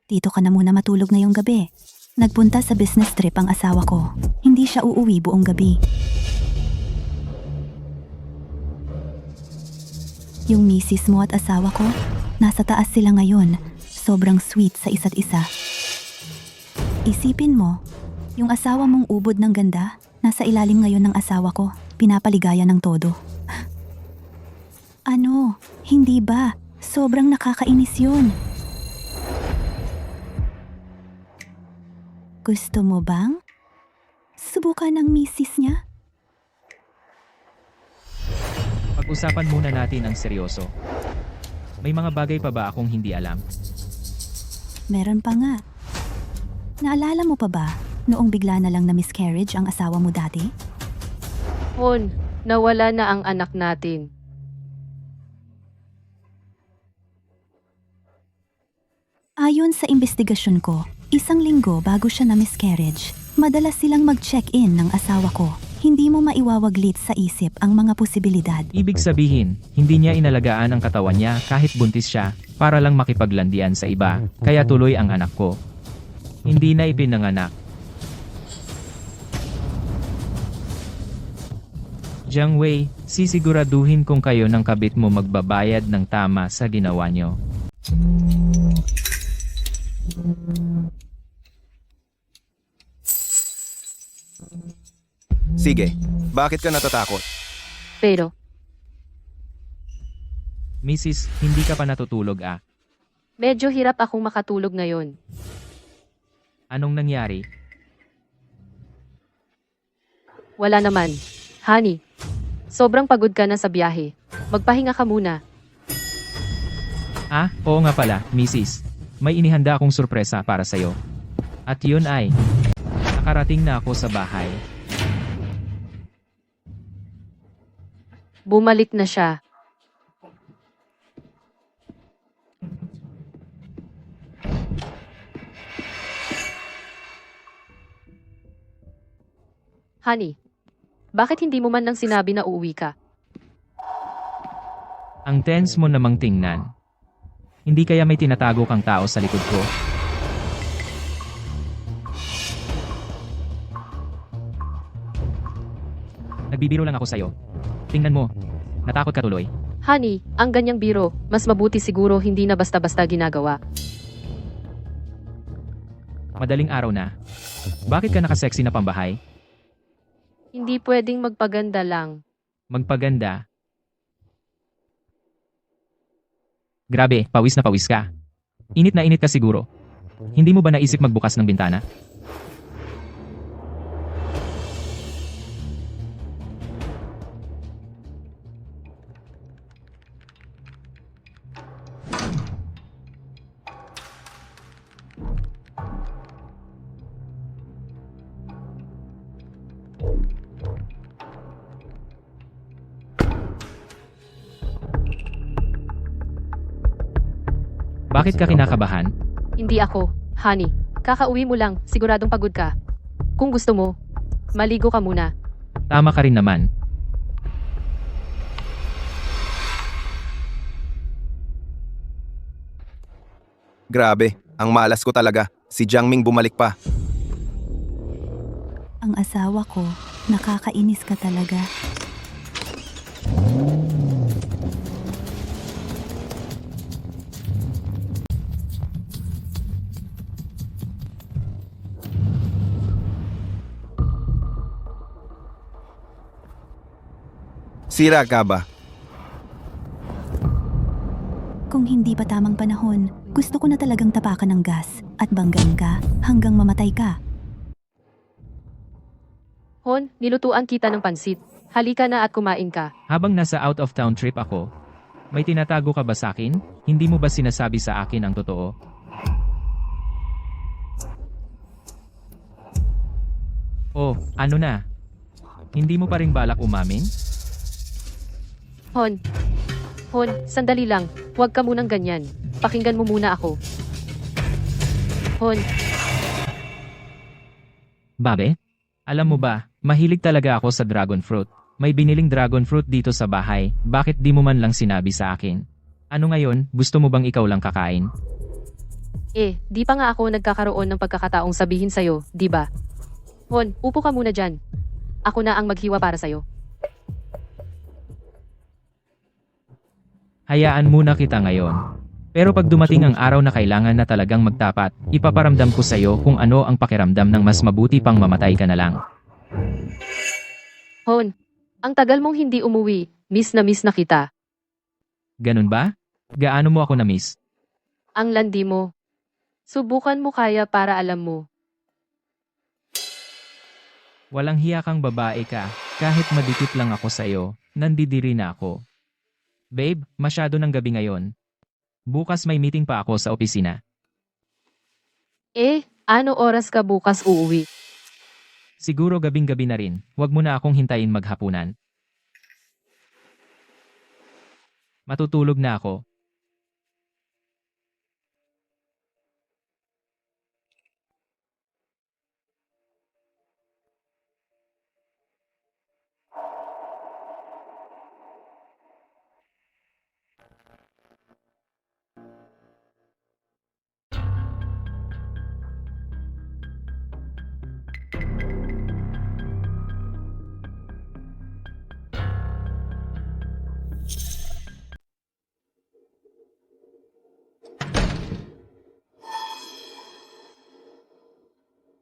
Dito ka na muna matulog ngayong gabi. Nagpunta sa business trip ang asawa ko. Hindi siya uuwi buong gabi. Yung misis mo at asawa ko, nasa taas sila ngayon. Sobrang sweet sa isa't isa. Isipin mo, yung asawa mong ubod ng ganda, nasa ilalim ngayon ng asawa ko. Pinapaligaya ng todo. Ano? Hindi ba? Sobrang nakakainis yun. Gusto mo bang subukan ng misis niya? Pag-usapan muna natin ang seryoso. May mga bagay pa ba akong hindi alam? Meron pa nga. Naalala mo pa ba noong bigla na lang na miscarriage ang asawa mo dati? Hon, nawala na ang anak natin. Ayon sa investigasyon ko, 1 linggo bago siya na miscarriage, madalas silang mag-check-in ng asawa ko. Hindi mo maiwawaglit sa isip ang mga posibilidad. Ibig sabihin, hindi niya inalagaan ang katawan niya kahit buntis siya para lang makipaglandian sa iba, kaya tuloy ang anak ko. Hindi na ipinanganak. Jiang Wei, sisiguraduhin kung kayo ng kabit mo magbabayad ng tama sa ginawa niyo. Sige, bakit ka natatakot? Pero, Mrs., hindi ka pa natutulog ah. medyo hirap akong makatulog ngayon. Anong nangyari? Wala naman. Honey, sobrang pagod ka na sa biyahe. Magpahinga ka muna. Ah, oo nga pala, Mrs. May inihanda akong sorpresa para sa'yo. At yun ay, nakarating na ako sa bahay. Bumalik na siya. Honey, bakit hindi mo man lang sinabi na uuwi ka? Ang tense mo namang tingnan. Hindi kaya may tinatago kang tao sa likod ko? Nagbibiro lang ako sa'yo. Tingnan mo, natakot ka tuloy. Honey, ang ganyang biro, mas mabuti siguro hindi na basta-basta ginagawa. Madaling araw na. Bakit ka nakasexy na pambahay? Hindi pwedeng magpaganda lang. Magpaganda. Grabe, pawis na pawis ka. Init na init ka siguro. Hindi mo ba naisip magbukas ng bintana? Bakit ka kinakabahan? Hindi ako. Honey, kakauwi mo lang, siguradong pagod ka. Kung gusto mo, maligo ka muna. Tama ka rin naman. Grabe, ang malas ko talaga. Si Jiangming bumalik pa. Ang asawa ko, nakakainis ka talaga. Sira ka ba? Kung hindi pa tamang panahon, gusto ko na talagang tapakan ng gas at banggain ka hanggang mamatay ka. Hon, nilutuan kita ng pansit. Halika na at kumain ka. Habang nasa out of town trip ako, may tinatago ka ba sa akin? Hindi mo ba sinasabi sa akin ang totoo? Oh, ano na? Hindi mo pa rin balak umamin? Hon, sandali lang. Huwag ka munang ganyan. Pakinggan mo muna ako. Hon, Babe? Alam mo ba, mahilig talaga ako sa dragon fruit. May biniling dragon fruit dito sa bahay, bakit di mo man lang sinabi sa akin? Ano ngayon, gusto mo bang ikaw lang kakain? Di pa nga ako nagkakaroon ng pagkakataong sabihin sa'yo, di ba? Hon, upo ka muna dyan. Ako na ang maghiwa para sa'yo. Hayaan muna kita ngayon. Pero pag dumating ang araw na kailangan na talagang magtapat, ipaparamdam ko sa'yo kung ano ang pakiramdam ng mas mabuti pang mamatay ka na lang. Hon, ang tagal mong hindi umuwi, miss na kita. Ganun ba? Gaano mo ako na-miss? Ang landi mo. Subukan mo kaya para alam mo. Walang hiya kang babae ka, kahit madikit lang ako sa'yo, nandidiri na ako. Babe, masyado ng gabi ngayon. Bukas may meeting pa ako sa opisina. Ano oras ka bukas uuwi? Siguro gabing-gabi na rin, wag mo na akong hintayin maghapunan. Matutulog na ako.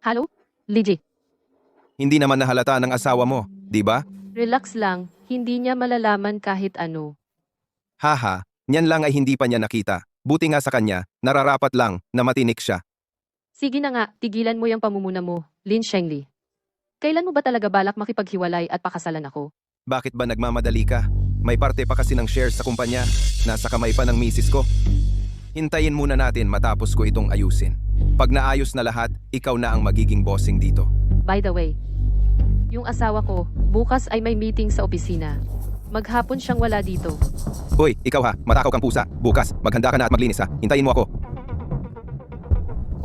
Halo? Liji, Hindi naman nahalata ng asawa mo, di ba? relax lang, hindi niya malalaman kahit ano. Haha, niyan lang ay hindi pa niya nakita. Buti nga sa kanya, nararapat lang na matinik siya. Sige na nga, tigilan mo yung pamumuna mo, Lin Shengli. Kailan mo ba talaga balak makipaghiwalay at pakasalan ako? Bakit ba nagmamadali ka? May parte pa kasi ng shares sa kumpanya. Nasa kamay pa ng misis ko. Hintayin muna natin matapos ko itong ayusin. Pag naayos na lahat, ikaw na ang magiging bossing dito. By the way, yung asawa ko, bukas ay may meeting sa opisina. Maghapon siyang wala dito. Hoy, ikaw ha, matakaw kang pusa. Bukas, maghanda ka na at maglinis ha. Hintayin mo ako.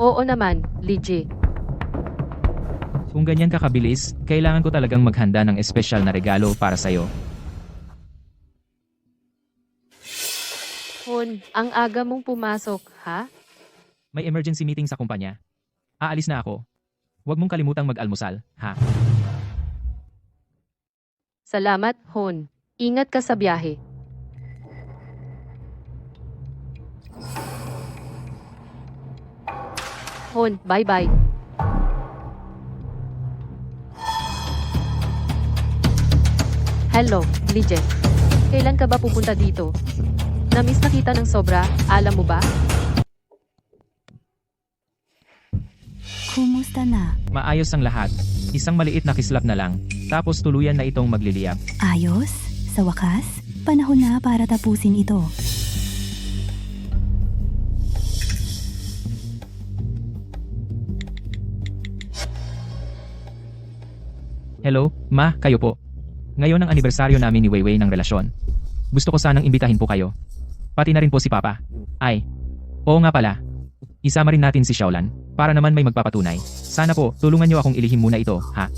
Oo naman, Liji. Kung ganyan ka kabilis, kailangan ko talagang maghanda ng espesyal na regalo para sa'yo. Hon, ang aga mong pumasok, ha? May emergency meeting sa kumpanya. Aalis na ako. Huwag mong kalimutang mag-almusal, ha? Salamat, Hon. Ingat ka sa biyahe. Hon, bye-bye. Hello, Lije. Kailan ka ba pupunta dito? Namiss na kita ng sobra, alam mo ba? Kumusta na? Maayos ang lahat. Isang maliit na kislap na lang, tapos tuluyan na itong magliliyab. Ayos? Sa wakas, panahon na para tapusin ito. Hello, ma, kayo po. Ngayon ang anibersaryo namin ni Weiwei ng relasyon. Gusto ko sanang imbitahin po kayo. Pati na rin po si Papa. Ay, oo nga pala. Isama rin natin si Xiaolan, para naman may magpapatunay. Sana po, tulungan niyo akong ilihim muna ito, ha?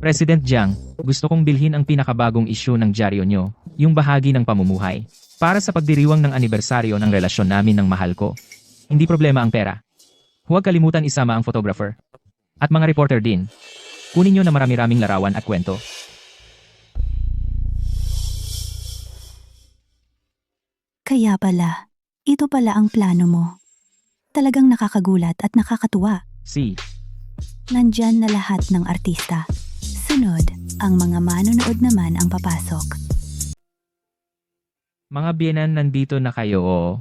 President Jiang, gusto kong bilhin ang pinakabagong issue ng dyaryo nyo, yung bahagi ng pamumuhay, para sa pagdiriwang ng anibersaryo ng relasyon namin ng mahal ko. Hindi problema ang pera. Huwag kalimutan isama ang photographer. At mga reporter din. Kunin nyo na marami-raming larawan at kwento. Kaya pala, ito pala ang plano mo. Talagang nakakagulat at nakakatuwa. Si, Nandyan na lahat ng artista. Sunod, ang mga manonood naman ang papasok. mga biyenan nandito na kayo oo.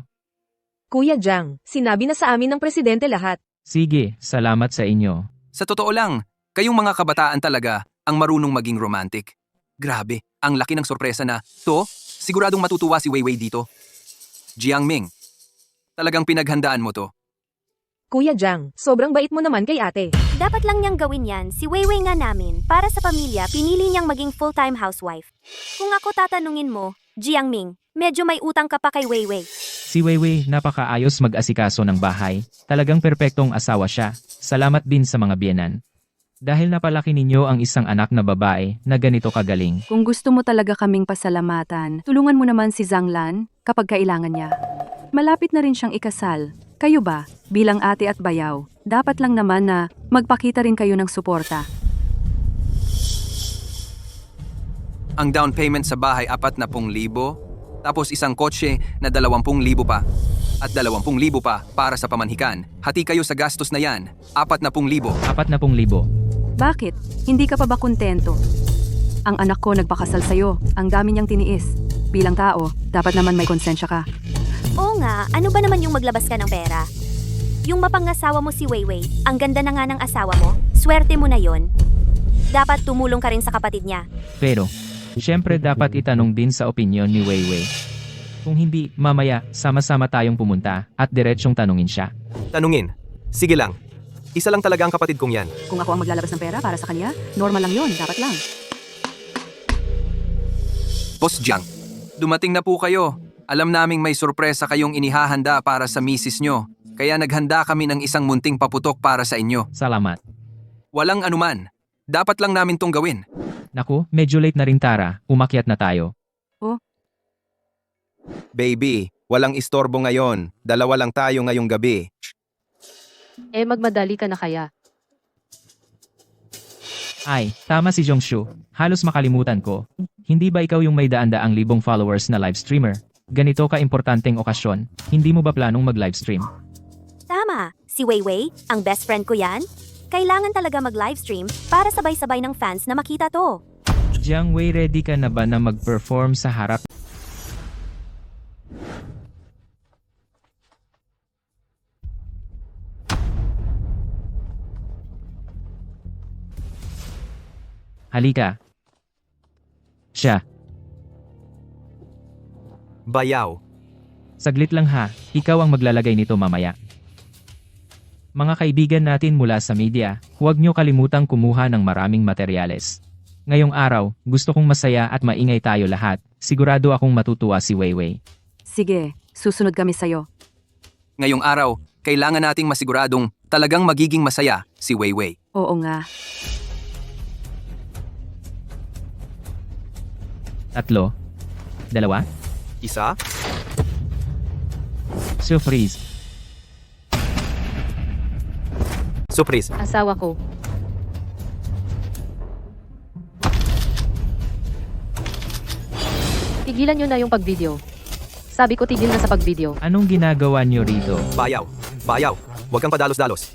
Kuya Jiang, sinabi na sa amin ng presidente lahat. Sige, salamat sa inyo. Sa totoo lang, kayong mga kabataan talaga ang marunong maging romantic. Grabe, ang laki ng sorpresa na, siguradong matutuwa si Weiwei dito. Jiangming, talagang pinaghandaan mo to. Kuya Jiang, sobrang bait mo naman kay ate. Dapat lang niyang gawin yan, si Weiwei nga namin. Para sa pamilya, pinili niyang maging full-time housewife. Kung ako tatanungin mo, Jiangming, medyo may utang ka pa kay Weiwei. Si Weiwei, napakaayos mag-asikaso ng bahay. Talagang perpektong asawa siya. Salamat din sa mga biyenan. Dahil napalaki ninyo ang isang anak na babae na ganito kagaling. Kung gusto mo talaga kaming pasalamatan, tulungan mo naman si Zhang Lan kapag kailangan niya. Malapit na rin siyang ikasal. Kayo ba, bilang ate at bayaw, dapat lang naman na magpakita rin kayo ng suporta. Ang down payment sa bahay 40,000, tapos isang kotse na 20,000 pa. At 20,000 pa para sa pamanhikan. Hati kayo sa gastos na yan, 40,000. 40,000. Bakit? Hindi ka pa ba kontento? Ang anak ko nagpakasal sa'yo. Ang dami niyang tiniis. Bilang tao, dapat naman may konsensya ka. Oo nga, ano ba naman yung maglabas ka ng pera? Yung mapangasawa mo si Weiwei, ang ganda na nga ng asawa mo, swerte mo na yon. Dapat tumulong ka rin sa kapatid niya. Pero, syempre dapat itanong din sa opinyon ni Weiwei. Kung hindi, mamaya, sama-sama tayong pumunta at diretsyong tanungin siya. Tanungin. Sige lang. Isa lang talaga ang kapatid kong yan. Kung ako ang maglalabas ng pera para sa kanya, normal lang yon, dapat lang. Boss Jiang, dumating na po kayo. Alam naming may sorpresa kayong inihahanda para sa misis nyo. Kaya naghanda kami ng isang munting paputok para sa inyo. Salamat. Walang anuman. Dapat lang namin tong gawin. Naku, medyo late na rin Tara. Umakyat na tayo. Baby, walang istorbo ngayon. Dalawa lang tayo ngayong gabi. Magmadali ka na kaya. Ay, tama si Jongshu. Halos makalimutan ko. Hindi ba ikaw yung may daan-daang libong followers na live streamer? Ganito ka-importanteng okasyon, hindi mo ba planong mag-livestream? Tama, si Weiwei, ang best friend ko yan. Kailangan talaga mag-livestream para sabay-sabay ng fans na makita to. Jiang Wei, ready ka na ba na mag-perform sa harap? Halika. Siya. Bayaw. Saglit lang ha, ikaw ang maglalagay nito mamaya. Mga kaibigan natin mula sa media, huwag nyo kalimutang kumuha ng maraming materyales. Ngayong araw, gusto kong masaya at maingay tayo lahat. Sigurado akong matutuwa si Weiwei. Sige, susunod kami sa'yo. Ngayong araw, kailangan nating masiguradong talagang magiging masaya si Weiwei. Oo nga. 3, 2, Isa? surprise. Surprise. Asawa ko. Tigilan nyo na yung pag-video. Sabi ko tigil na sa pag-video. Anong ginagawa nyo rito? Bayaw. Bayaw. Huwag kang padalos-dalos.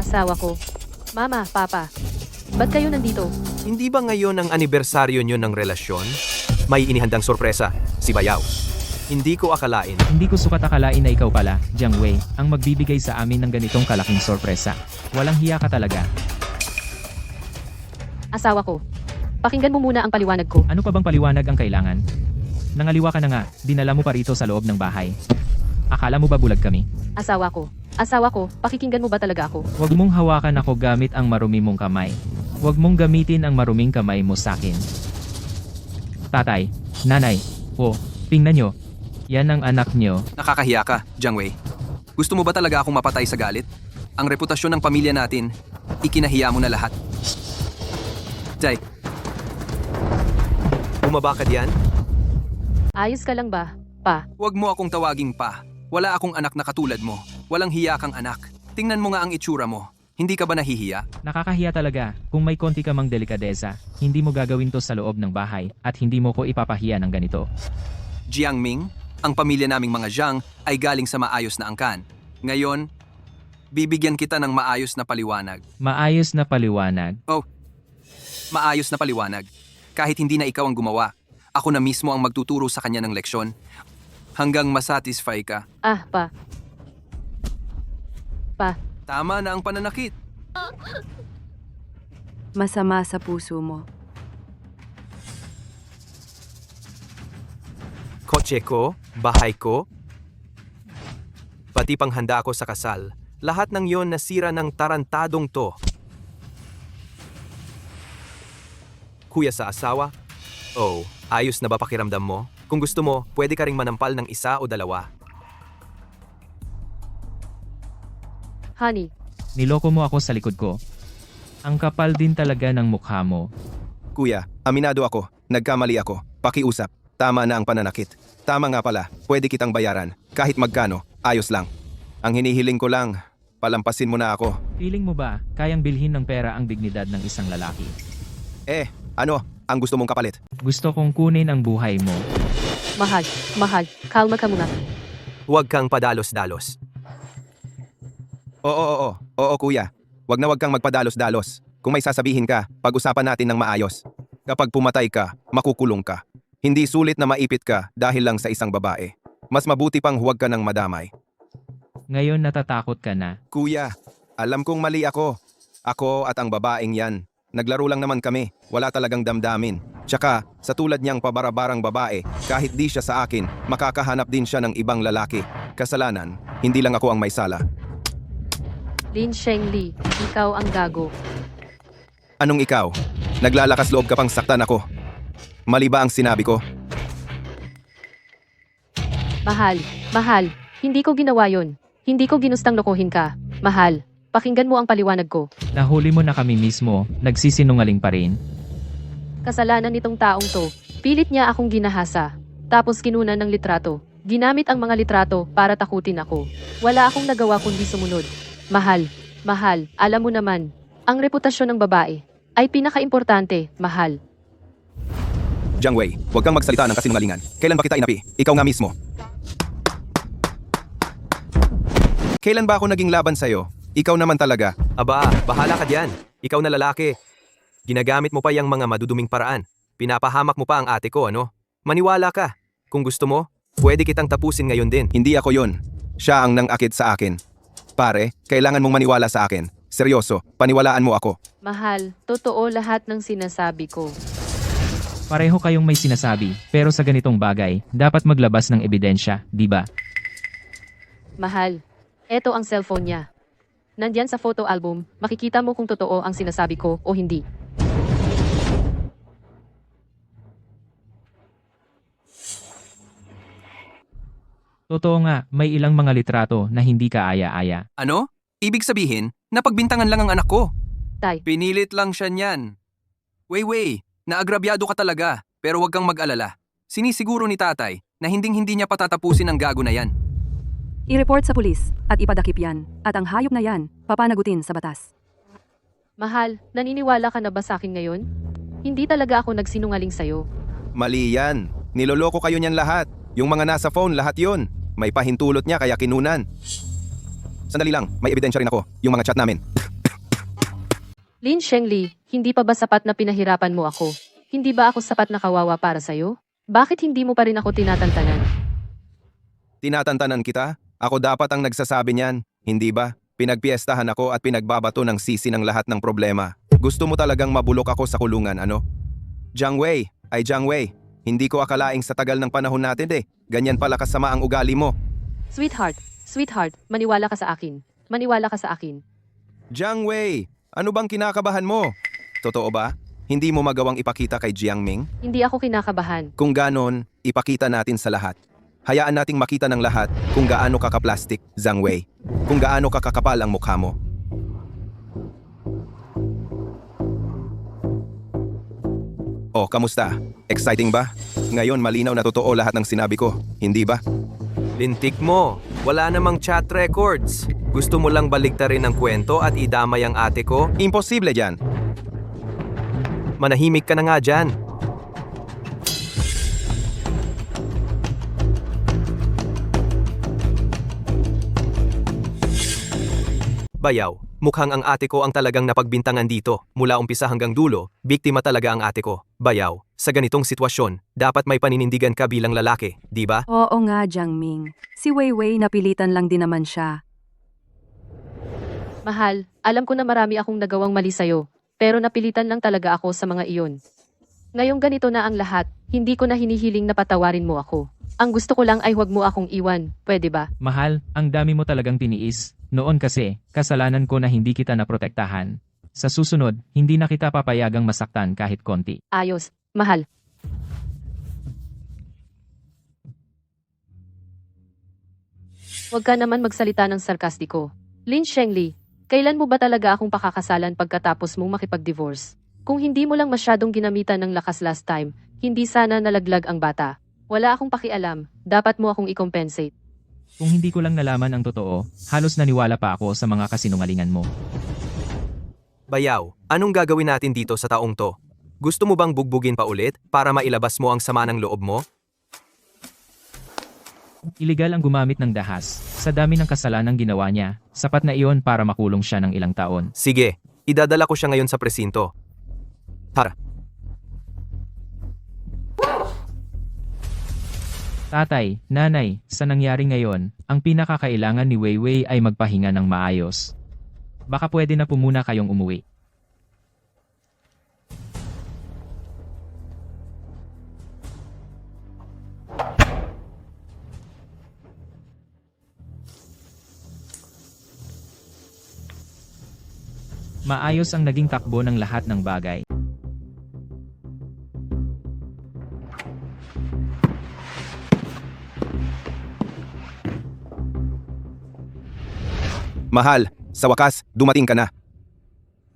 Asawa ko. Mama, Papa. Ba't kayo nandito? Hindi ba ngayon ang anibersaryo nyo ng relasyon? May inihandang sorpresa, si Bayaw. Hindi ko akalain. Hindi ko sukat akalain na ikaw pala, Jiang Wei, ang magbibigay sa amin ng ganitong kalaking sorpresa. Walang hiya ka talaga. Asawa ko. Pakinggan mo muna ang paliwanag ko. Ano pa bang paliwanag ang kailangan? Nangaliwa ka na nga, dinala mo pa rito sa loob ng bahay. Akala mo ba bulag kami? Asawa ko. Asawa ko, pakikinggan mo ba talaga ako? Huwag mong hawakan ako gamit ang marumi mong kamay. Huwag mong gamitin ang maruming kamay mo sakin. Tatay, nanay, tingnan nyo. Yan ang anak nyo. Nakakahiya ka, Jiang Wei. Gusto mo ba talaga akong mapatay sa galit? Ang reputasyon ng pamilya natin, ikinahiya mo na lahat. Jai, Bumaba ka diyan? Ayos ka lang ba, Pa? huwag mo akong tawaging pa. Wala akong anak na katulad mo. Walang hiya kang anak. Tingnan mo nga ang itsura mo. Hindi ka ba nahihiya? Nakakahiya talaga. Kung may konti ka mang delikadesa, hindi mo gagawin to sa loob ng bahay at hindi mo ko ipapahiya ng ganito. Jiang Ming, ang pamilya naming mga Jiang ay galing sa maayos na angkan. Ngayon, bibigyan kita ng maayos na paliwanag. Maayos na paliwanag. Maayos na paliwanag. Kahit hindi na ikaw ang gumawa, ako na mismo ang magtuturo sa kanya ng leksyon hanggang masatisfy ka. Pa. Pa. Tama na ang pananakit. Masama sa puso mo. Kotse ko, bahay ko, pati panghanda ko sa kasal. Lahat ng yon nasira ng tarantadong to. Kuya sa asawa? Oh, ayos na ba pakiramdam mo? Kung gusto mo, pwede ka ring manampal ng 1 o 2. Honey, Niloko mo ako sa likod ko. Ang kapal din talaga ng mukha mo. Kuya, aminado ako. Nagkamali ako. Pakiusap. Tama na ang pananakit. Tama nga pala. Pwede kitang bayaran. Kahit magkano. Ayos lang. Ang hinihiling ko lang, palampasin mo na ako. Feeling mo ba, kayang bilhin ng pera ang dignidad ng isang lalaki? Ano? Ang gusto mong kapalit? Gusto kong kunin ang buhay mo. Mahal, kalma ka muna. Huwag kang padalos-dalos. Oo, kuya. Wag kang magpadalos-dalos. Kung may sasabihin ka, pag-usapan natin ng maayos. Kapag pumatay ka, makukulong ka. Hindi sulit na maipit ka dahil lang sa isang babae. Mas mabuti pang huwag ka nang madamay. Ngayon natatakot ka na. Kuya, alam kong mali ako. Ako at ang babaeng yan. Naglaro lang naman kami. Wala talagang damdamin. Tsaka, sa tulad niyang pabarabarang babae, kahit di siya sa akin, makakahanap din siya ng ibang lalaki. Kasalanan, hindi lang ako ang may sala. Lin Shengli, ikaw ang gago. Anong ikaw? Naglalakas loob ka pang saktan ako. Mali ba ang sinabi ko? Mahal, hindi ko ginawa yon. Hindi ko ginustang lokohin ka. Mahal, pakinggan mo ang paliwanag ko. Nahuli mo na kami mismo, nagsisinungaling pa rin. Kasalanan nitong taong to. Pilit niya akong ginahasa. Tapos kinunan ng litrato. Ginamit ang mga litrato para takutin ako. Wala akong nagawa kundi sumunod. Mahal, alam mo naman, ang reputasyon ng babae ay pinaka-importante, mahal. Jiang Wei, huwag kang magsalita ng kasinungalingan. Kailan ba kita inapi? Ikaw nga mismo. Kailan ba ako naging laban sa'yo? Ikaw naman talaga. Aba, bahala ka diyan. Ikaw na lalaki. Ginagamit mo pa yung mga maduduming paraan. Pinapahamak mo pa ang ate ko, ano? Maniwala ka. Kung gusto mo, pwede kitang tapusin ngayon din. Hindi ako yon. Siya ang nang-akit sa akin. Pare, kailangan mong maniwala sa akin. Seryoso, paniwalaan mo ako. Mahal, totoo lahat ng sinasabi ko. Pareho kayong may sinasabi, pero sa ganitong bagay, dapat maglabas ng ebidensya, di ba? Mahal, eto ang cellphone niya. Nandyan sa photo album, makikita mo kung totoo ang sinasabi ko o hindi. Totoo nga, may ilang mga litrato na hindi ka aya-aya. Ano? Ibig sabihin, napagbintangan lang ang anak ko. Tay, Pinilit lang siya niyan. Wei, naagrabyado ka talaga, pero huwag kang mag-alala. Sinisiguro ni tatay na hinding-hindi niya patatapusin ang gago na yan. I-report sa pulis at ipadakip yan. At ang hayop na yan, papanagutin sa batas. mahal, naniniwala ka na ba sa akin ngayon? Hindi talaga ako nagsinungaling sa'yo. Mali yan. Niloloko kayo niyan lahat. Yung mga nasa phone, lahat yon. May pahintulot niya kaya kinunan. Sandali lang, may ebidensya rin ako. Yung mga chat namin. Lin Shengli, hindi pa ba sapat na pinahirapan mo ako? Hindi ba ako sapat na kawawa para sa'yo? Bakit hindi mo pa rin ako tinatantanan? Tinatantanan kita? Ako dapat ang nagsasabi niyan. Hindi ba? Pinagpiestahan ako at pinagbabato ng sisi ng lahat ng problema. Gusto mo talagang mabulok ako sa kulungan, ano? Jiang Wei, hindi ko akalaing sa tagal ng panahon natin ganyan pala kasama ang ugali mo. Sweetheart, maniwala ka sa akin. Maniwala ka sa akin. Jiang Wei, ano bang kinakabahan mo? Totoo ba? Hindi mo magawang ipakita kay Jiangming? Hindi ako kinakabahan. Kung ganon, ipakita natin sa lahat. Hayaan nating makita ng lahat kung gaano kakaplastik, Jiang Wei. Kung gaano kakakapal ang mukha mo. Oh, kamusta? Exciting ba? Ngayon malinaw na totoo lahat ng sinabi ko, hindi ba? Lintik mo. Wala namang chat records. Gusto mo lang baligtarin ang kwento at idamay ang ate ko? Imposible yan. Manahimik ka na nga dyan. Bayaw, mukhang ang ate ko ang talagang napagbintangan dito. Mula umpisa hanggang dulo, biktima talaga ang ate ko. Bayaw, sa ganitong sitwasyon, dapat may paninindigan ka bilang lalaki, di ba? Oo nga, Jiangming. Si Weiwei napilitan lang din naman siya. Mahal, alam ko na marami akong nagawang mali sa'yo, pero napilitan lang talaga ako sa mga iyon. Ngayong ganito na ang lahat, hindi ko na hinihiling na patawarin mo ako. Ang gusto ko lang ay huwag mo akong iwan, pwede ba? Mahal, ang dami mo talagang tiniis. Noon kasi, kasalanan ko na hindi kita naprotektahan. Sa susunod, hindi na kita papayagang masaktan kahit konti. Ayos, mahal. Huwag ka naman magsalita ng sarkastiko. Lin Shengli, Kailan mo ba talaga akong pakakasalan pagkatapos mong makipag-divorce? Kung hindi mo lang masyadong ginamitan ng lakas last time, hindi sana nalaglag ang bata. Wala akong pakialam, dapat mo akong i-compensate. Kung hindi ko lang nalaman ang totoo, halos naniwala pa ako sa mga kasinungalingan mo. Bayaw, anong gagawin natin dito sa taong to? Gusto mo bang bugbugin pa ulit para mailabas mo ang sama ng loob mo? Iligal ang gumamit ng dahas. Sa dami ng kasalanang ginawa niya, sapat na iyon para makulong siya ng ilang taon. Sige, idadala ko siya ngayon sa presinto. Tara. Tatay, nanay, sa nangyari ngayon, ang pinakakailangan ni Weiwei ay magpahinga ng maayos. Baka pwede na po muna kayong umuwi. Maayos ang naging takbo ng lahat ng bagay. Mahal, sa wakas, dumating ka na.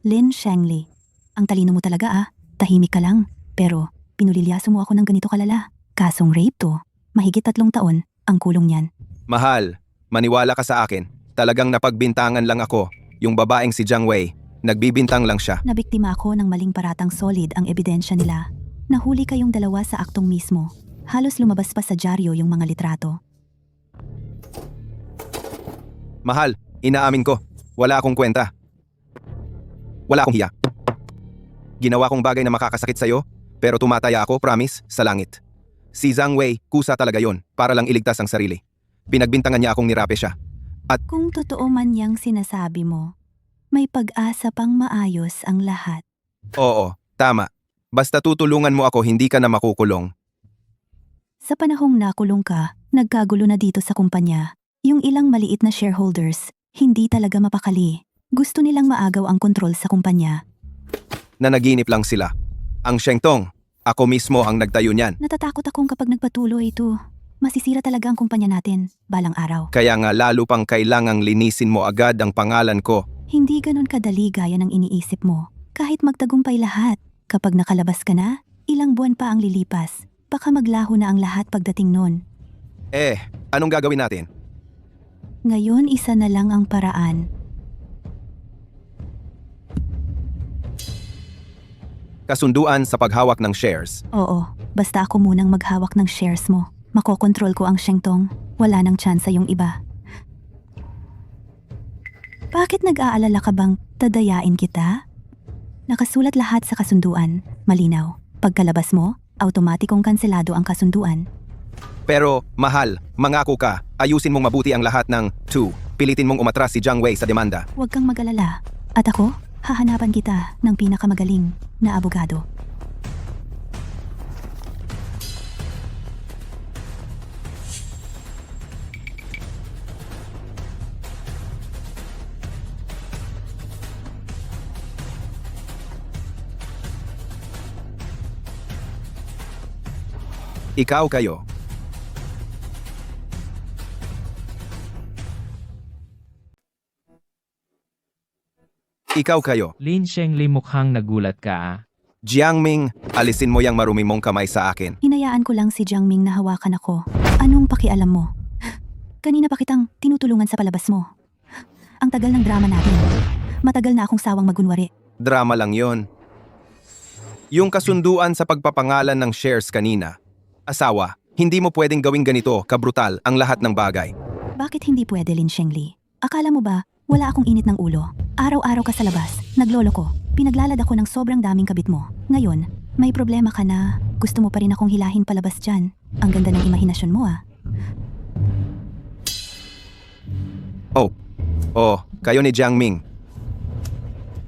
Lin Shengli, ang talino mo talaga ah. Tahimik ka lang. Pero, pinulilyaso mo ako ng ganito kalala. Kasong rape to. Mahigit 3 taon, ang kulong niyan. Mahal, maniwala ka sa akin. Talagang napagbintangan lang ako. Yung babaeng si Jiang Wei, nagbibintang lang siya. Nabiktima ako ng maling paratang solid ang ebidensya nila. Nahuli kayong dalawa sa aktong mismo. Halos lumabas pa sa dyaryo yung mga litrato. Mahal, inaamin ko, wala akong kwenta. Wala akong hiya. Ginawa kong bagay na makakasakit sa'yo, pero tumataya ako, promise, sa langit. Si Zhang Wei, kusa talaga yon para lang iligtas ang sarili. Pinagbintangan niya akong nirape siya. Kung totoo man yang sinasabi mo, may pag-asa pang maayos ang lahat. Oo, tama. Basta tutulungan mo ako, hindi ka na makukulong. Sa panahong nakulong ka, nagkagulo na dito sa kumpanya. Yung ilang maliit na shareholders, hindi talaga mapakali. Gusto nilang maagaw ang kontrol sa kumpanya. Nanaginip lang sila. Ang Shengtong, ako mismo ang nagtayo niyan. Natatakot akong kapag nagpatuloy ito, masisira talaga ang kumpanya natin, balang araw. Kaya nga lalo pang kailangang linisin mo agad ang pangalan ko. Hindi ganon kadali gaya ng iniisip mo. Kahit magtagumpay lahat, kapag nakalabas ka na, ilang buwan pa ang lilipas. Baka maglaho na ang lahat pagdating nun. Anong gagawin natin? Ngayon isa na lang ang paraan. Kasunduan sa paghawak ng shares. Oo, basta ako munang maghawak ng shares mo. Makokontrol ko ang Shengtong. Wala nang tsansa yung iba. Bakit nag-aalala ka bang dadayain kita? Nakasulat lahat sa kasunduan. Malinaw. Pagkalabas mo, automatikong kanselado ang kasunduan. Pero, mahal, mangako ka, ayusin mong mabuti ang lahat ng 2. Pilitin mong umatras si Jiang Wei sa demanda. Huwag kang mag-alala. At ako, hahanapan kita ng pinakamagaling na abogado. Ikaw kayo. Ikaw kayo. Lin Shengli, mukhang nagulat ka ah. Jiangming, alisin mo yang marumi mong kamay sa akin. Hinayaan ko lang si Jiangming na hawakan ako. Anong pakialam mo? Kanina pa kitang tinutulungan sa palabas mo. Ang tagal ng drama natin. Matagal na akong sawang magunwari. Drama lang yon. Yung kasunduan sa pagpapangalan ng shares kanina. Asawa, hindi mo pwedeng gawing ganito kabrutal ang lahat ng bagay. Bakit hindi pwede, Lin Shengli? Akala mo ba, wala akong init ng ulo? Araw-araw ka sa labas, naglolo ko. Pinaglalad ako ng sobrang daming kabit mo. Ngayon, may problema ka na. Gusto mo pa rin akong hilahin palabas dyan. Ang ganda ng imahinasyon mo ah. Kayo ni Jiangming.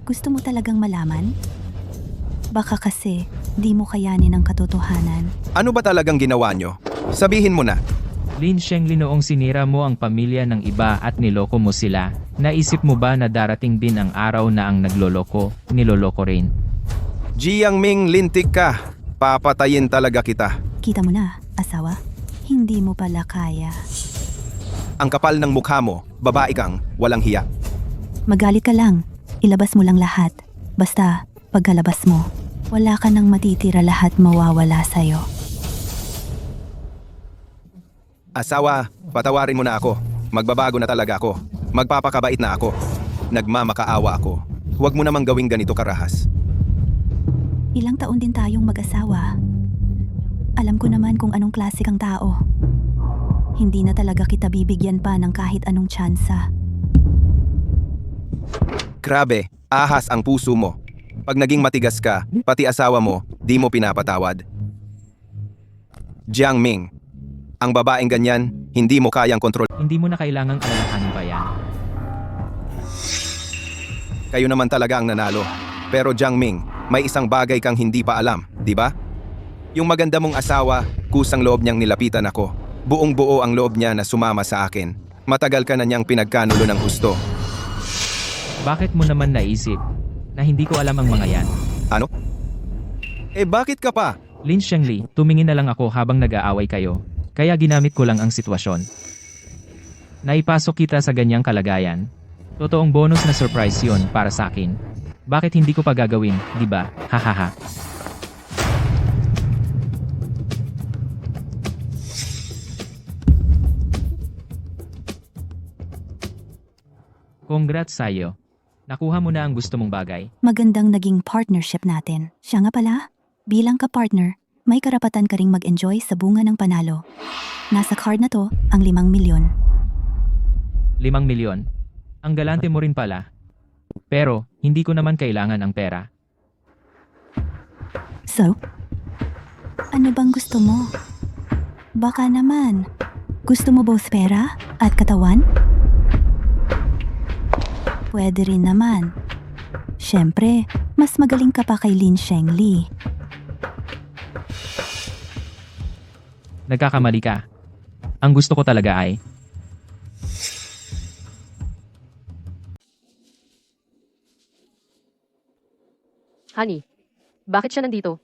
Gusto mo talagang malaman? Baka kasi, di mo kayanin ang katotohanan. Ano ba talagang ginawa nyo? Sabihin mo na. Lin Shengli, noong sinira mo ang pamilya ng iba at niloko mo sila, naisip mo ba na darating din ang araw na ang nagloloko, niloloko rin? Jiangming, lintik ka. Papatayin talaga kita. Kita mo na, asawa. Hindi mo pala kaya. Ang kapal ng mukha mo, babae kang, walang hiya. Magalit ka lang. Ilabas mo lang lahat. Basta, pagkalabas mo, wala ka nang matitira, lahat mawawala sa'yo. Asawa, patawarin mo na ako. Magbabago na talaga ako. Magpapakabait na ako. Nagmamakaawa ako. Huwag mo namang gawing ganito karahas. Ilang taon din tayong mag-asawa. Alam ko naman kung anong klase kang tao. Hindi na talaga kita bibigyan pa ng kahit anong tsansa. Grabe, ahas ang puso mo. Pag naging matigas ka, pati asawa mo, di mo pinapatawad. Jiang Ming, ang babaeng ganyan, hindi mo kayang kontrol. Hindi mo na kailangang alalahanin pa yan. Kayo naman talaga ang nanalo. Pero Jiang Ming, may isang bagay kang hindi pa alam, di ba? Yung maganda mong asawa, kusang loob niyang nilapitan ako. Buong buo ang loob niya na sumama sa akin. Matagal ka na niyang pinagkanulo ng husto. Bakit mo naman naisip na hindi ko alam ang mga yan? Ano? Bakit ka pa? Lin Shengli, tumingin na lang ako habang nag-aaway kayo. Kaya ginamit ko lang ang sitwasyon. Naipasok kita sa ganyang kalagayan. Totoong bonus na surprise yun para sa akin. Bakit hindi ko pa gagawin, di ba? Hahaha. Congrats sa'yo. Nakuha mo na ang gusto mong bagay. Magandang naging partnership natin. Siya nga pala, bilang ka-partner, may karapatan ka ring mag-enjoy sa bunga ng panalo. Nasa card na to ang 5 milyon. 5 milyon. Ang galante mo rin pala. Pero, hindi ko naman kailangan ang pera. So, ano bang gusto mo? Baka naman, gusto mo both pera at katawan? Pwede rin naman. Siyempre, mas magaling ka pa kay Lin Shengli. Nagkakamali ka. Ang gusto ko talaga ay... Honey, bakit siya nandito?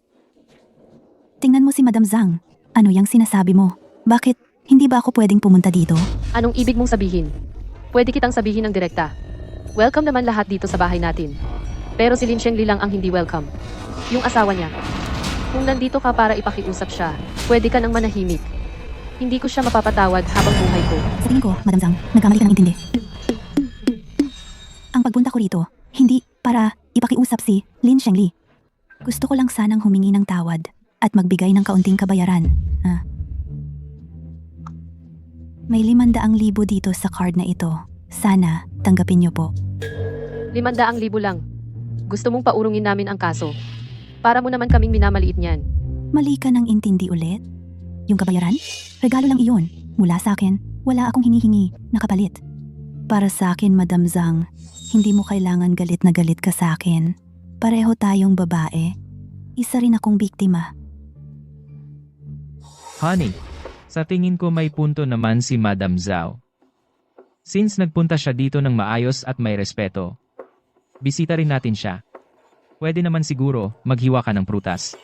Tingnan mo si Madam Zhang. Ano yang sinasabi mo? Bakit? Hindi ba ako pwedeng pumunta dito? Anong ibig mong sabihin? Pwede kitang sabihin ng direkta. Welcome naman lahat dito sa bahay natin. Pero si Lin Shengli lang ang hindi welcome. Yung asawa niya. Kung nandito ka para ipakiusap siya, pwede ka nang manahimik. Hindi ko siya mapapatawad habang buhay ko. Sa tingin ko, Madam Zhang, nagkamali ka ng intindi. Ang pagpunta ko rito, hindi para ipakiusap si Lin Shengli. Gusto ko lang sanang humingi ng tawad at magbigay ng kaunting kabayaran. May 500,000 dito sa card na ito. Sana, tanggapin niyo po. 500,000 lang. Gusto mong paurungin namin ang kaso. Para mo naman kaming minamaliit niyan. Mali ka ng intindi ulit? Yung kabayaran? Regalo lang iyon. Mula sa akin, wala akong hinihingi na kapalit. Para sa akin, Madam Zhang, hindi mo kailangan galit na galit ka sa akin. Pareho tayong babae. Isa rin akong biktima. Honey, sa tingin ko may punto naman si Madam Zhao. Since nagpunta siya dito ng maayos at may respeto, bisita rin natin siya. Pwede naman siguro maghiwa ka ng prutas.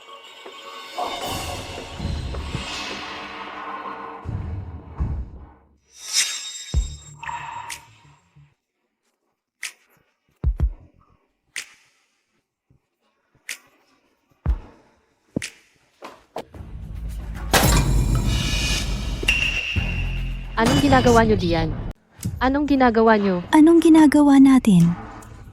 Anong ginagawa niyo diyan? Anong ginagawa niyo? Anong ginagawa natin?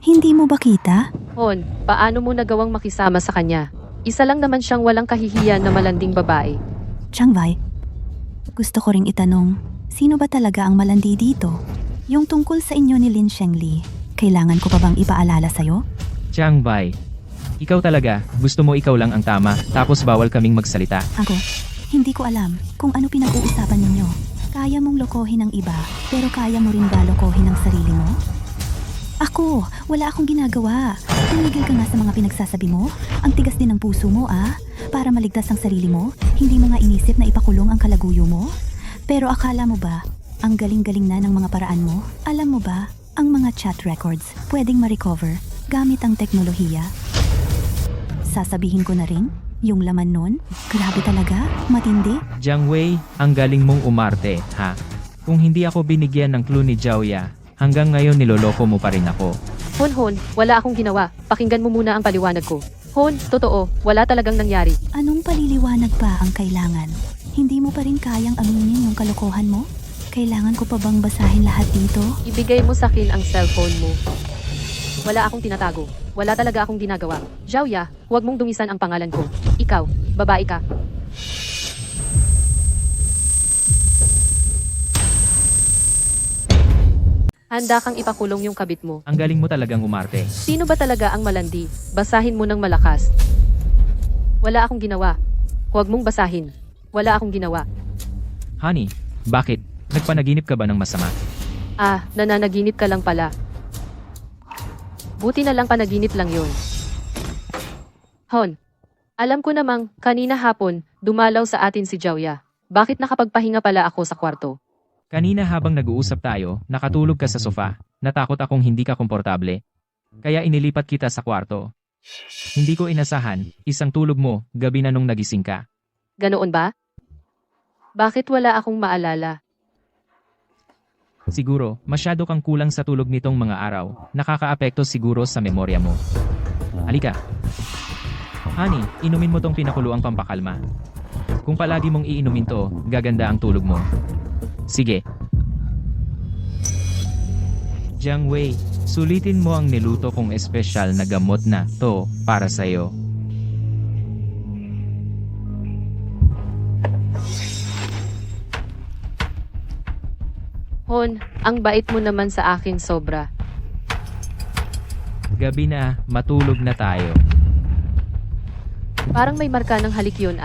Hindi mo ba kita? Hon, paano mo nagawang makisama sa kanya? Isa lang naman siyang walang kahihiyan na malanding babae. Chang Wei, gusto ko ring itanong, sino ba talaga ang malandi dito? Yung tungkol sa inyo ni Lin Shengli, kailangan ko pa bang ipaalala sa'yo? Chiang Bai, ikaw talaga, gusto mo ikaw lang ang tama, tapos bawal kaming magsalita. Ako, hindi ko alam kung ano pinag-uusapan ninyo. Kaya mong lokohin ang iba, pero kaya mo rin ba lokohin ang sarili mo? Ako, wala akong ginagawa. Tumigil ka nga sa mga pinagsasabi mo. Ang tigas din ng puso mo, Para maligtas ang sarili mo, hindi mo nga inisip na ipakulong ang kalaguyo mo? Pero akala mo ba, ang galing-galing na ng mga paraan mo? Alam mo ba, ang mga chat records pwedeng ma-recover gamit ang teknolohiya? Sasabihin ko na rin, yung laman nun, grabe talaga, matindi. Jiang Wei, ang galing mong umarte, ha? Kung hindi ako binigyan ng clue ni Zhao Ya, Hanggang ngayon niloloko mo pa rin ako. Hon, wala akong ginawa. Pakinggan mo muna ang paliwanag ko. Hon, totoo, wala talagang nangyari. Anong paliliwanag pa ang kailangan? Hindi mo pa rin kayang aminin yung kalokohan mo? Kailangan ko pa bang basahin lahat dito? Ibigay mo sa akin ang cellphone mo. Wala akong tinatago. Wala talaga akong ginagawa. Xiaoya, huwag mong dungisan ang pangalan ko. Ikaw, babae ka. Handa kang ipakulong yung kabit mo. Ang galing mo talagang umarte. Sino ba talaga ang malandi? Basahin mo ng malakas. Wala akong ginawa. Huwag mong basahin. Wala akong ginawa. Honey, bakit? Nagpanaginip ka ba ng masama? Nananaginip ka lang pala. Buti na lang panaginip lang yun. Hon, alam ko namang kanina hapon dumalaw sa atin si Xiaoya. Bakit nakapagpahinga pala ako sa kwarto? Kanina habang nag-uusap tayo, nakatulog ka sa sofa. Natakot akong hindi ka komportable. Kaya inilipat kita sa kwarto. Hindi ko inasahan, isang tulog mo, gabi na nung nagising ka. Ganoon ba? Bakit wala akong maalala? Siguro, masyado kang kulang sa tulog nitong mga araw. Nakakaapekto siguro sa memorya mo. Halika. Honey, inumin mo tong pinakuluang pampakalma. Kung palagi mong iinumin to, gaganda ang tulog mo. Sige. Jiang Wei, sulitin mo ang niluto kong espesyal na gamot na to para sa'yo. Hon, ang bait mo naman sa akin sobra. Gabi na, matulog na tayo. Parang may marka ng halik yun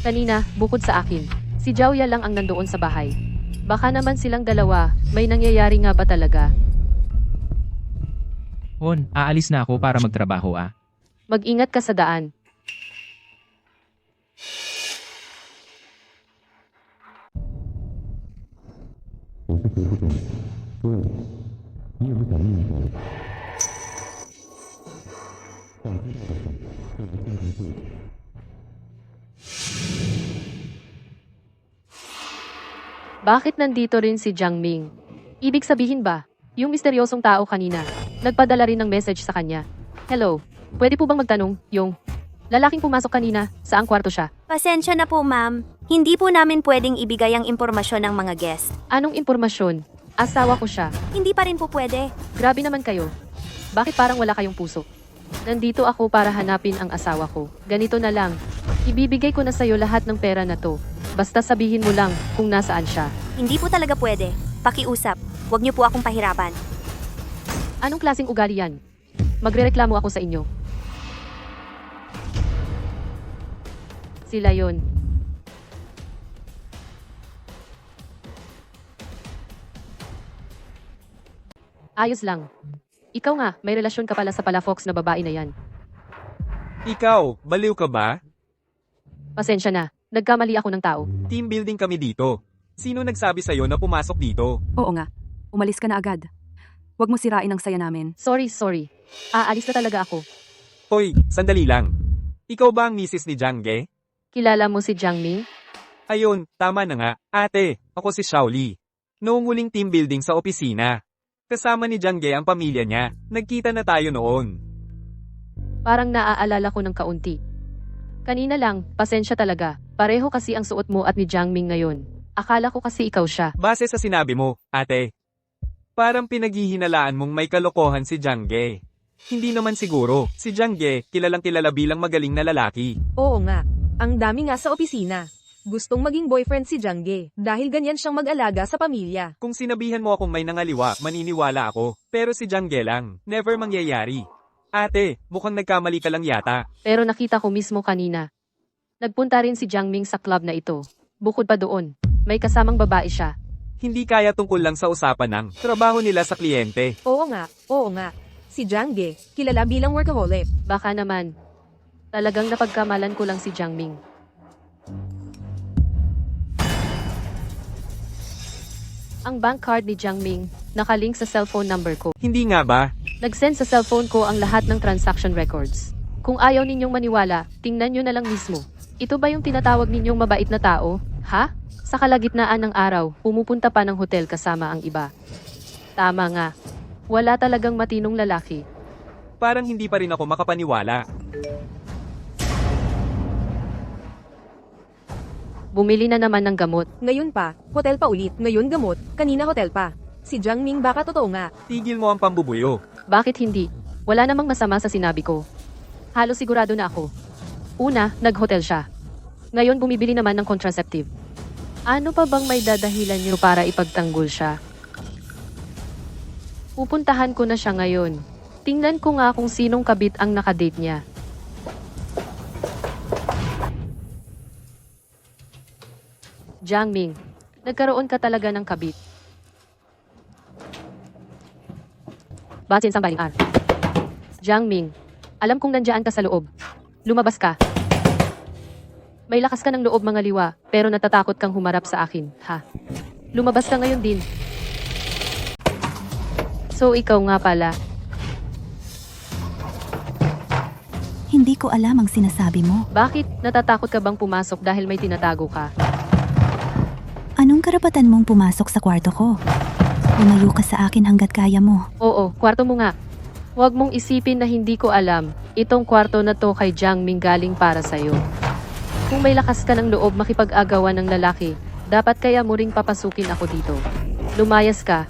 Kanina, bukod sa akin, si Xiaoya lang ang nandoon sa bahay. Baka naman silang dalawa, may nangyayari nga ba talaga? Hon, aalis na ako para magtrabaho Mag-ingat ka sa daan. Bakit nandito rin si Jiang Ming? Ibig sabihin ba, yung misteryosong tao kanina, nagpadala rin ng message sa kanya. Hello, pwede po bang magtanong, yung lalaking pumasok kanina, saang kwarto siya? Pasensya na po, ma'am. Hindi po namin pwedeng ibigay ang impormasyon ng mga guest. Anong impormasyon? Asawa ko siya. Hindi pa rin po pwede. Grabe naman kayo. Bakit parang wala kayong puso? Nandito ako para hanapin ang asawa ko. Ganito na lang. Ibibigay ko na sa'yo lahat ng pera na to. Basta sabihin mo lang kung nasaan siya. Hindi po talaga pwede. Pakiusap. Huwag niyo po akong pahirapan. Anong klaseng ugali yan? Magrereklamo ako sa inyo. Sila yon. Ayos lang. Ikaw nga, may relasyon ka pala sa Palafox na babae na yan. Ikaw, baliw ka ba? Pasensya na, nagkamali ako ng tao. Team building kami dito. Sino nagsabi sa'yo na pumasok dito? Oo nga. Umalis ka na agad. Huwag mo sirain ang saya namin. Sorry. Aalis na talaga ako. Hoy, sandali lang. Ikaw ba ang misis ni Jiang Ge? Kilala mo si Jiang Ming? Ayun, tama na nga. Ate, ako si Shaoli. Noong huling team building sa opisina. Kasama ni Jiang Ge ang pamilya niya. Nagkita na tayo noon. Parang naaalala ko ng kaunti. Kanina lang, pasensya talaga. Pareho kasi ang suot mo at ni Jiang Ming ngayon. Akala ko kasi ikaw siya. Base sa sinabi mo, ate. Parang pinaghihinalaan mong may kalokohan si Jiang Ge. Hindi naman siguro. Si Jiang Ge, kilalang kilala bilang magaling na lalaki. Oo nga. Ang dami nga sa opisina. Gustong maging boyfriend si Jiang Ge dahil ganyan siyang mag-alaga sa pamilya. Kung sinabihan mo akong may nangaliwa, maniniwala ako. Pero si Jiang Ge lang, never mangyayari. Ate, mukhang nagkamali ka lang yata. Pero nakita ko mismo kanina. Nagpunta rin si Jiang Ming sa club na ito. Bukod pa doon, may kasamang babae siya. Hindi kaya tungkol lang sa usapan ng trabaho nila sa kliyente. Oo nga. Si Jiang Ge, kilala bilang workaholic. Baka naman. Talagang napagkamalan ko lang si Jiang Ming. Ang bank card ni Jiang Ming, nakalink sa cellphone number ko. Hindi nga ba? Nag-send sa cellphone ko ang lahat ng transaction records. Kung ayaw ninyong maniwala, tingnan nyo na lang mismo. Ito ba yung tinatawag ninyong mabait na tao? Ha? Sa kalagitnaan ng araw, pumupunta pa ng hotel kasama ang iba. Tama nga. Wala talagang matinong lalaki. Parang hindi pa rin ako makapaniwala. Bumili na naman ng gamot. Ngayon pa, hotel pa ulit. Ngayon gamot, kanina hotel pa. Si Jiang Ming baka totoo nga. Tigil mo ang pambubuyo. Bakit hindi? Wala namang masama sa sinabi ko. Halos sigurado na ako. Una, nag-hotel siya. Ngayon bumibili naman ng contraceptive. Ano pa bang may dadahilan niyo para ipagtanggol siya? Pupuntahan ko na siya ngayon. Tingnan ko nga kung sinong kabit ang nakadate niya. Jiang Ming, nagkaroon ka talaga ng kabit. Basin sang baling ar. Jiang Ming, alam kong nandiyan ka sa loob. Lumabas ka. May lakas ka ng loob mga liwa, pero natatakot kang humarap sa akin, ha? Lumabas ka ngayon din. So ikaw nga pala. Hindi ko alam ang sinasabi mo. Bakit natatakot ka bang pumasok dahil may tinatago ka? Anong karapatan mong pumasok sa kwarto ko? Lumayo ka sa akin hanggat kaya mo. Oo, kwarto mo nga. Huwag mong isipin na hindi ko alam. Itong kwarto na to kay Jiang Ming galing para sa'yo. Kung may lakas ka ng loob makipag-agawan ng lalaki, dapat kaya mo ring papasukin ako dito. Lumayas ka.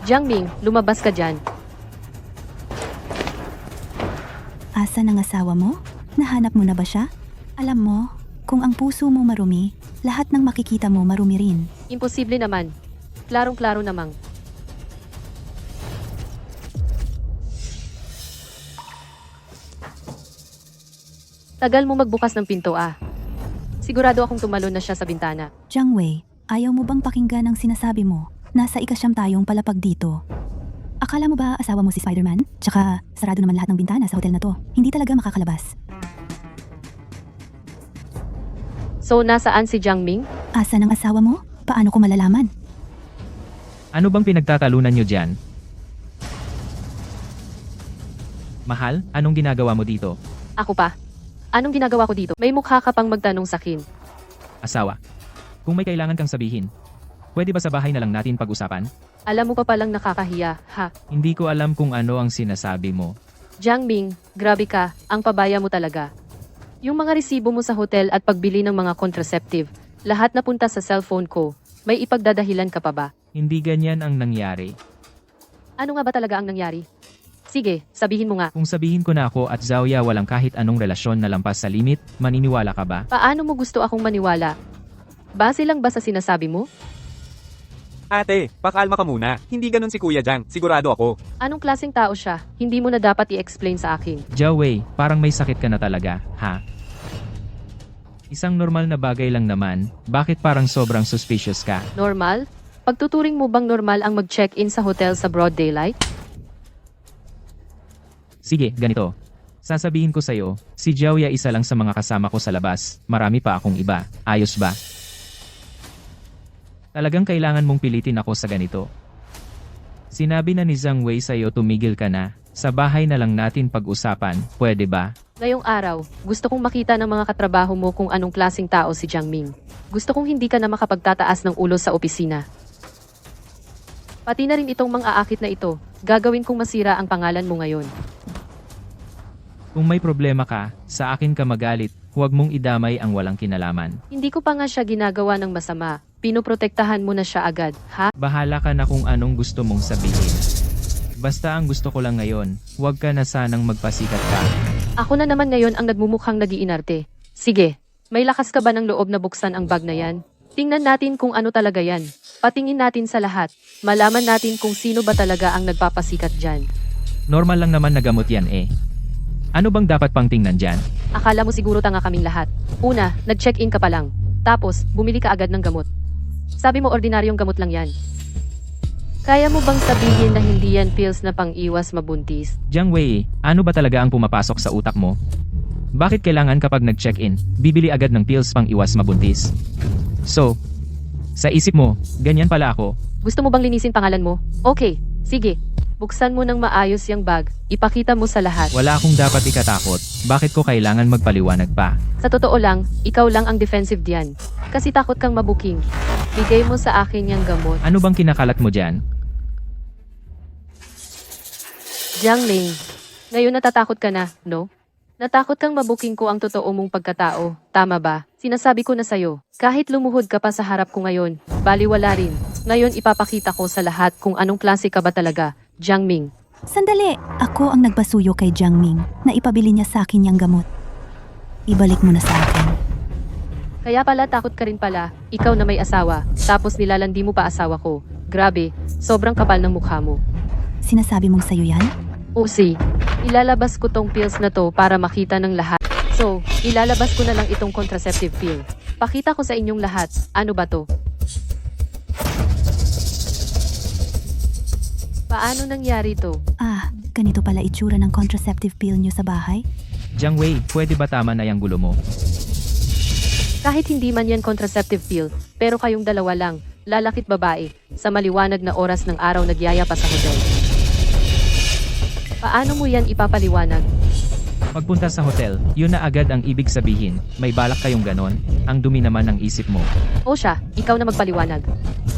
Jiang Ming, lumabas ka dyan. Asa ng asawa mo? Nahanap mo na ba siya? Alam mo, kung ang puso mo marumi, lahat ng makikita mo marumi rin. Imposible naman. Klarong-klaro namang. Tagal mo magbukas ng pinto ah. Sigurado akong tumalon na siya sa bintana. Jiang Wei, ayaw mo bang pakinggan ang sinasabi mo? Nasa ikasyam tayong palapag dito. Akala mo ba asawa mo si Spider-Man? Tsaka sarado naman lahat ng bintana sa hotel na to. Hindi talaga makakalabas. So nasaan si Jiang Ming? Asa ng asawa mo? Paano ko malalaman? Ano bang pinagtatalunan nyo dyan? Mahal, anong ginagawa mo dito? Ako pa? Anong ginagawa ko dito? May mukha ka pang magtanong sa akin. Asawa. Kung may kailangan kang sabihin, pwede ba sa bahay na lang natin pag-usapan? Alam mo pa palang nakakahiya, ha? Hindi ko alam kung ano ang sinasabi mo. Jiang Ming, grabe ka, ang pabaya mo talaga. Yung mga resibo mo sa hotel at pagbili ng mga contraceptive, lahat napunta sa cellphone ko. May ipagdadahilan ka pa ba? Hindi ganyan ang nangyari. Ano nga ba talaga ang nangyari? Sige, sabihin mo nga. Kung sabihin ko na ako at Xiaoya walang kahit anong relasyon na lampas sa limit, maniniwala ka ba? Paano mo gusto akong maniwala? Base lang ba sa sinasabi mo? Ate, pakalma ka muna. Hindi ganun si Kuya Jiang, sigurado ako. Anong klaseng tao siya? Hindi mo na dapat i-explain sa akin. Jiawei, parang may sakit ka na talaga, ha? Isang normal na bagay lang naman, bakit parang sobrang suspicious ka? Normal? Pagtuturing mo bang normal ang mag-check-in sa hotel sa broad daylight? Sige, ganito. Sasabihin ko sa'yo, si Xiaoya isa lang sa mga kasama ko sa labas, marami pa akong iba, ayos ba? Talagang kailangan mong pilitin ako sa ganito. Sinabi na ni Zhang Wei sa'yo tumigil ka na, sa bahay na lang natin pag-usapan, pwede ba? Ngayong araw, gusto kong makita ng mga katrabaho mo kung anong klaseng tao si Jiang Ming. Gusto kong hindi ka na makapagtataas ng ulo sa opisina. Pati na rin itong mga aakit na ito, gagawin kong masira ang pangalan mo ngayon. Kung may problema ka, sa akin ka magalit, huwag mong idamay ang walang kinalaman. Hindi ko pa nga siya ginagawa ng masama, pinoprotektahan mo na siya agad, ha? Bahala ka na kung anong gusto mong sabihin. Basta ang gusto ko lang ngayon, huwag ka na sanang magpasikat ka. Ako na naman ngayon ang nagmumukhang nagiinarte. Sige, may lakas ka ba ng loob na buksan ang bag na yan? Tingnan natin kung ano talaga yan. Patingin natin sa lahat. Malaman natin kung sino ba talaga ang nagpapasikat dyan. Normal lang naman na gamot yan eh. Ano bang dapat pang tingnan dyan? Akala mo siguro tanga kaming lahat. Una, nag-check-in ka pa lang. Tapos, bumili ka agad ng gamot. Sabi mo ordinaryong gamot lang yan. Kaya mo bang sabihin na hindi yan pills na pang-iwas mabuntis? Jiang Wei, ano ba talaga ang pumapasok sa utak mo? Bakit kailangan kapag nag-check-in, bibili agad ng pills pang iwas mabuntis? So, sa isip mo, ganyan pala ako. Gusto mo bang linisin pangalan mo? Okay, sige. Buksan mo ng maayos yung bag. Ipakita mo sa lahat. Wala akong dapat ikatakot. Bakit ko kailangan magpaliwanag pa? Sa totoo lang, ikaw lang ang defensive diyan. Kasi takot kang mabuking. Bigay mo sa akin yung gamot. Ano bang kinakalat mo dyan? Jiangming, ngayon natatakot ka na, no? Natakot kang mabuking ko ang totoo mong pagkatao, tama ba? Sinasabi ko na sa'yo, kahit lumuhod ka pa sa harap ko ngayon, baliwala rin. Ngayon ipapakita ko sa lahat kung anong klase ka ba talaga, Jiangming. Sandali! Ako ang nagpasuyo kay Jiangming na ipabili niya sa akin yung gamot. Ibalik mo na sa akin. Kaya pala takot ka rin pala, ikaw na may asawa, tapos nilalandi mo pa asawa ko. Grabe, sobrang kapal ng mukha mo. Sinasabi mong sayo yan? Usi, ilalabas ko tong pills na to para makita ng lahat. So, ilalabas ko na lang itong contraceptive pill. Pakita ko sa inyong lahat, ano ba to? Paano nangyari to? Ah, ganito pala itsura ng contraceptive pill niyo sa bahay? Jiang Wei, pwede ba tama na yung gulo mo? Kahit hindi man yan contraceptive pill, pero kayong dalawa lang, lalakit babae, sa maliwanag na oras ng araw nagyaya pa sa hotel. Paano mo yan ipapaliwanag? Pagpunta sa hotel, yun na agad ang ibig sabihin, may balak kayong ganon, ang dumi naman ng isip mo. O siya, ikaw na magpaliwanag.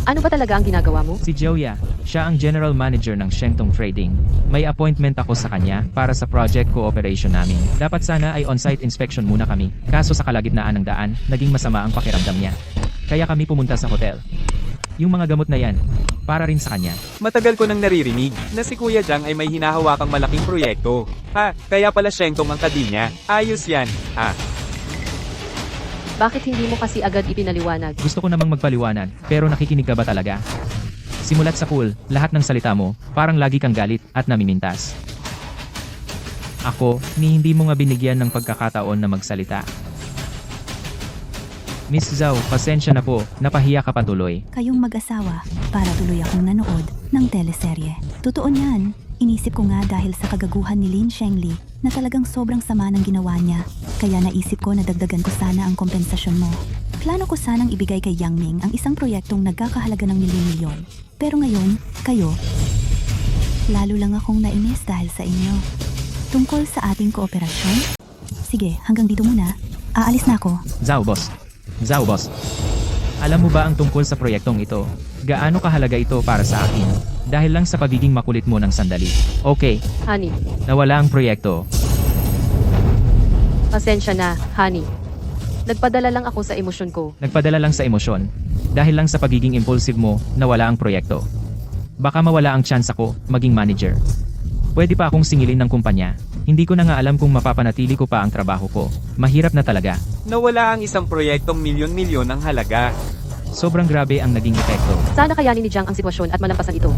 Ano ba talaga ang ginagawa mo? Si Joya, siya ang general manager ng Shengtong Trading. May appointment ako sa kanya para sa project cooperation namin. Dapat sana ay on-site inspection muna kami, kaso sa kalagitnaan ng daan, naging masama ang pakiramdam niya. Kaya kami pumunta sa hotel. Yung mga gamot na yan, para rin sa kanya. Matagal ko nang naririnig na si Kuya Jiang ay may hinahawakang malaking proyekto. Ha, kaya pala Shengtong ang kadi niya. Ayos yan. Ha. Bakit hindi mo kasi agad ipinaliwanag? Gusto ko namang magpaliwanag, pero nakikinig ka ba talaga? Simulat sa pool, lahat ng salita mo, parang lagi kang galit at namimintas. Ako, ni hindi mo nga binigyan ng pagkakataon na magsalita. Miss Zhao, pasensya na po, napahiya ka patuloy. Kayong mag-asawa para tuloy akong nanood ng teleserye. Totoo niyan, inisip ko nga dahil sa kagaguhan ni Lin Shengli na talagang sobrang sama ng ginawa niya. Kaya naisip ko na dagdagan ko sana ang kompensasyon mo. Plano ko sanang ibigay kay Yang Ming ang isang proyektong nagkakahalaga ng milyon-milyon. Pero ngayon, kayo, lalo lang akong nainis dahil sa inyo. Tungkol sa ating kooperasyon? Sige, hanggang dito muna. Aalis na ako. Zhao boss. Zhao boss. Alam mo ba ang tungkol sa proyektong ito? Gaano kahalaga ito para sa akin? Dahil lang sa pagiging makulit mo ng sandali. Okay, Honey, nawala ang proyekto. pasensya na, honey. Nagpadala lang ako sa emosyon ko. Nagpadala lang sa emosyon. Dahil lang sa pagiging impulsive mo, nawala ang proyekto. Baka mawala ang chance ako, maging manager. Pwede pa akong singilin ng kumpanya. Hindi ko na nga alam kung mapapanatili ko pa ang trabaho ko. Mahirap na talaga. Nawala ang isang proyektong milyon-milyon ang halaga. Sobrang grabe ang naging epekto. Sana kayanin ni Jiang ang sitwasyon at malampasan ito.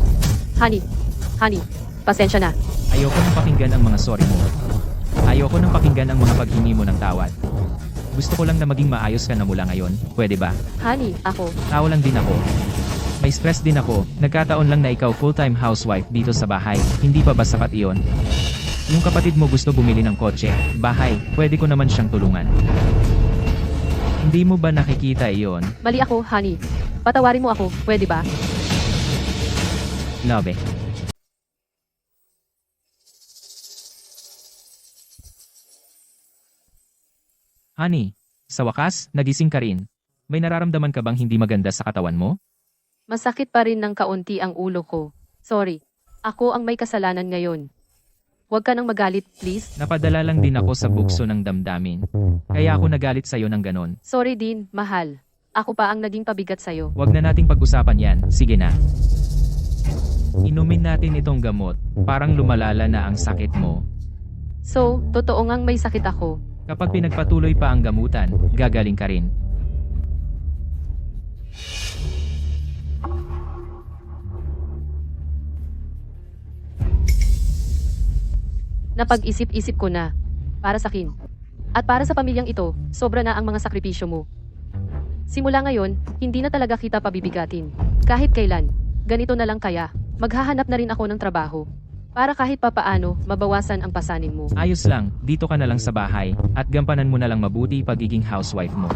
Honey, pasensya na. Ayoko nang pakinggan ang mga sorry mo. Ayoko nang pakinggan ang mga paghingi mo ng tawad. Gusto ko lang na maging maayos ka na mula ngayon. Pwede ba? Honey, ako. Tao lang din ako. May stress din ako. Nagkataon lang na ikaw full-time housewife dito sa bahay. Hindi pa ba sapat iyon? Yung kapatid mo gusto bumili ng kotse, bahay, pwede ko naman siyang tulungan. Hindi mo ba nakikita iyon? Mali ako, honey. Patawarin mo ako, pwede ba? Love. Honey, sa wakas, nagising ka rin. May nararamdaman ka bang hindi maganda sa katawan mo? Masakit pa rin ng kaunti ang ulo ko. Sorry. Ako ang may kasalanan ngayon. Huwag ka nang magalit, please. Napadala lang din ako sa bukso ng damdamin. Kaya ako nagalit sa'yo ng ganon. Sorry din, mahal. Ako pa ang naging pabigat sa'yo. Huwag na nating pag-usapan yan, sige na. Inumin natin itong gamot, parang lumalala na ang sakit mo. So, totoo ngang may sakit ako. Kapag pinagpatuloy pa ang gamutan, gagaling ka rin. Napag-isip-isip ko na. Para sa akin. At para sa pamilyang ito, sobra na ang mga sakripisyo mo. Simula ngayon, hindi na talaga kita pabibigatin. Kahit kailan. Ganito na lang kaya. Maghahanap na rin ako ng trabaho. Para kahit papaano, mabawasan ang pasanin mo. Ayos lang, dito ka na lang sa bahay, at gampanan mo na lang mabuti pagiging housewife mo.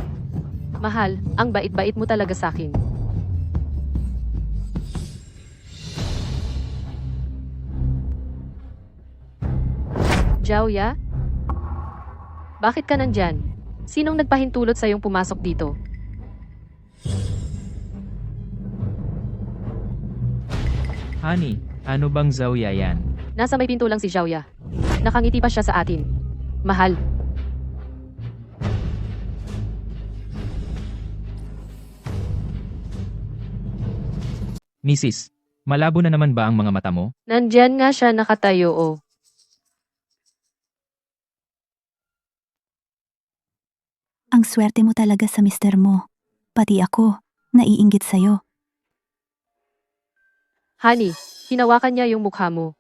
Mahal, ang bait-bait mo talaga sa akin. Jiaoya? Bakit ka nandyan? Sinong nagpahintulot sa'yong pumasok dito? Honey, ano bang Zauya yan? Nasa may pinto lang si Xiaoya. Nakangiti pa siya sa atin. Mahal. Mrs. Malabo na naman ba ang mga mata mo? Nandyan nga siya nakatayo oh. Ang swerte mo talaga sa mister mo. Pati ako, naiinggit sa'yo. Honey, hinawakan niya yung mukha mo.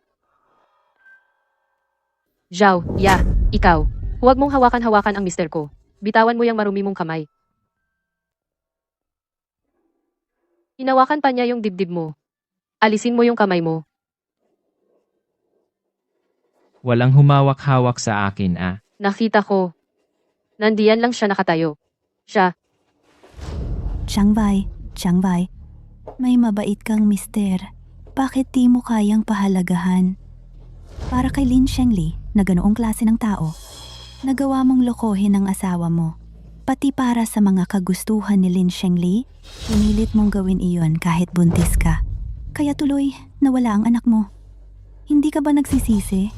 Zhao, ya, ikaw. Huwag mong hawakan-hawakan ang mister ko. Bitawan mo yung marumi mong kamay. Hinawakan pa niya yung dibdib mo. Alisin mo yung kamay mo. Walang humawak-hawak sa akin ah. Nakita ko. Nandiyan lang siya nakatayo. Siya, Changbai, may mabait kang mister. Bakit di mo kayang pahalagahan? Para kay Lin Shengli, na ganoong klase ng tao, nagawa mong lokohin ang asawa mo. Pati para sa mga kagustuhan ni Lin Shengli, pinilit mong gawin iyon kahit buntis ka. Kaya tuloy, nawala ang anak mo. Hindi ka ba nagsisisi?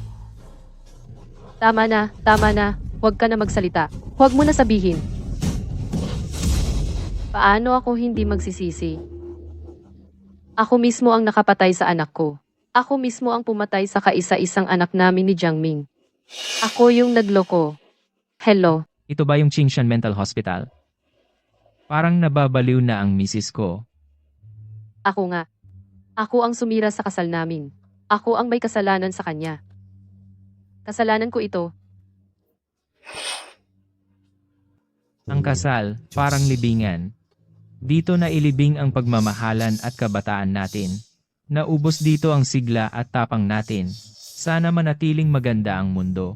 tama na. Huwag ka na magsalita. Huwag mo na sabihin. Paano ako hindi magsisisi? Ako mismo ang nakapatay sa anak ko. Ako mismo ang pumatay sa kaisa-isang anak namin ni Jiangming. Ako yung nagloko. Hello. Ito ba yung Qingshan Mental Hospital? Parang nababaliw na ang misis ko. Ako nga. Ako ang sumira sa kasal namin. Ako ang may kasalanan sa kanya. Kasalanan ko ito. Ang kasal, parang libingan. Dito na ilibing ang pagmamahalan at kabataan natin. Naubos dito ang sigla at tapang natin. Sana manatiling maganda ang mundo.